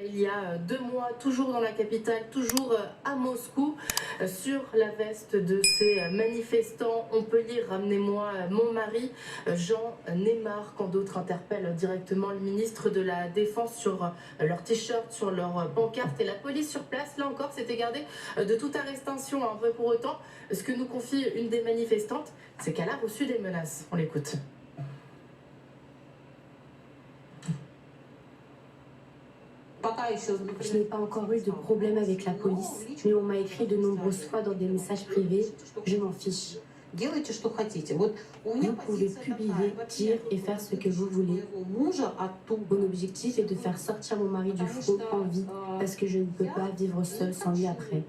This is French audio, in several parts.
il y a 2 mois, toujours dans la capitale, toujours à Moscou. Sur la veste de ces manifestants, on peut lire « Ramenez-moi mon mari ». Jean Neymar, quand d'autres interpellent directement le ministre de la Défense sur leur t-shirt, sur leur pancarte. Et la police sur place, là encore, s'était gardée de toute arrestation. Pour autant, ce que nous confie une des manifestantes, c'est qu'elle a reçu des menaces. On l'écoute. Je n'ai pas encore eu de problème avec la police, mais on m'a écrit de nombreuses fois dans des messages privés, je m'en fiche. Vous pouvez publier, dire et faire ce que vous voulez. Mon objectif est de faire sortir mon mari du four en vie, parce que je ne peux pas vivre seule sans lui après.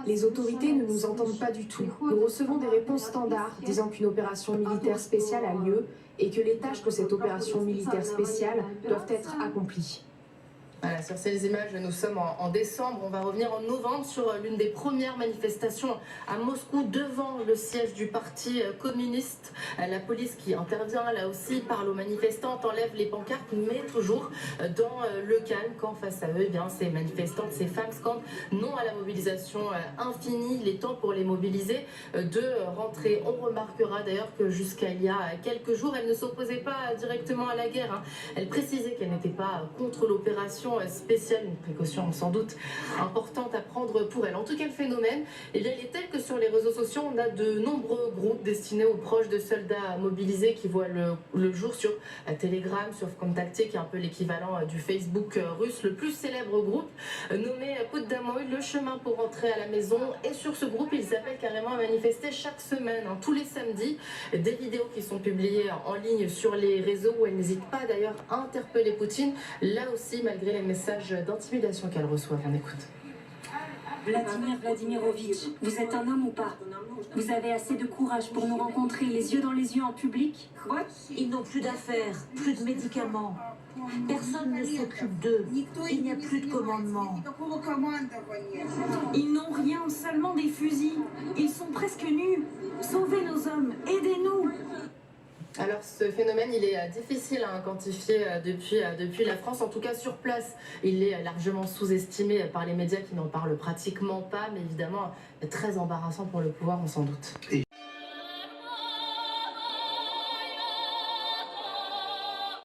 Les autorités ne nous entendent pas du tout. Nous recevons des réponses standards disant qu'une opération militaire spéciale a lieu et que les tâches de cette opération militaire spéciale doivent être accomplies. Voilà, sur ces images, nous sommes en décembre. On va revenir en novembre sur l'une des premières manifestations à Moscou devant le siège du parti communiste. La police qui intervient là aussi parle aux manifestants, enlève les pancartes, mais toujours dans le calme quand face à eux, ces manifestantes, ces femmes scandent non à la mobilisation infinie, les temps pour les mobiliser de rentrer. On remarquera d'ailleurs que jusqu'à il y a quelques jours, elle ne s'opposait pas directement à la guerre. Elle précisait qu'elle n'était pas contre l'opération spéciale, une précaution sans doute importante à prendre pour elle. En tout cas, le phénomène, il est tel que sur les réseaux sociaux, on a de nombreux groupes destinés aux proches de soldats mobilisés qui voient le jour sur Telegram, sur Vkontakte, qui est un peu l'équivalent du Facebook russe. Le plus célèbre groupe, nommé Poddamoy, le chemin pour rentrer à la maison. Et sur ce groupe, ils appellent carrément à manifester chaque semaine, tous les samedis. Des vidéos qui sont publiées en ligne sur les réseaux où elle n'hésite pas d'ailleurs à interpeller Poutine. Là aussi, malgré les messages d'intimidation qu'elle reçoit. On écoute. Vladimir Vladimirovitch, vous êtes un homme ou pas? Vous avez assez de courage pour nous rencontrer les yeux dans les yeux en public? Ils n'ont plus d'affaires, plus de médicaments. Personne ne s'occupe d'eux. Il n'y a plus de commandement. Ils n'ont rien, seulement des fusils. Ils sont presque nus. Sauvez nos hommes, aidez-nous. Alors ce phénomène, il est difficile à quantifier depuis la France. En tout cas sur place, il est largement sous-estimé par les médias qui n'en parlent pratiquement pas. Mais évidemment, très embarrassant pour le pouvoir, on s'en doute.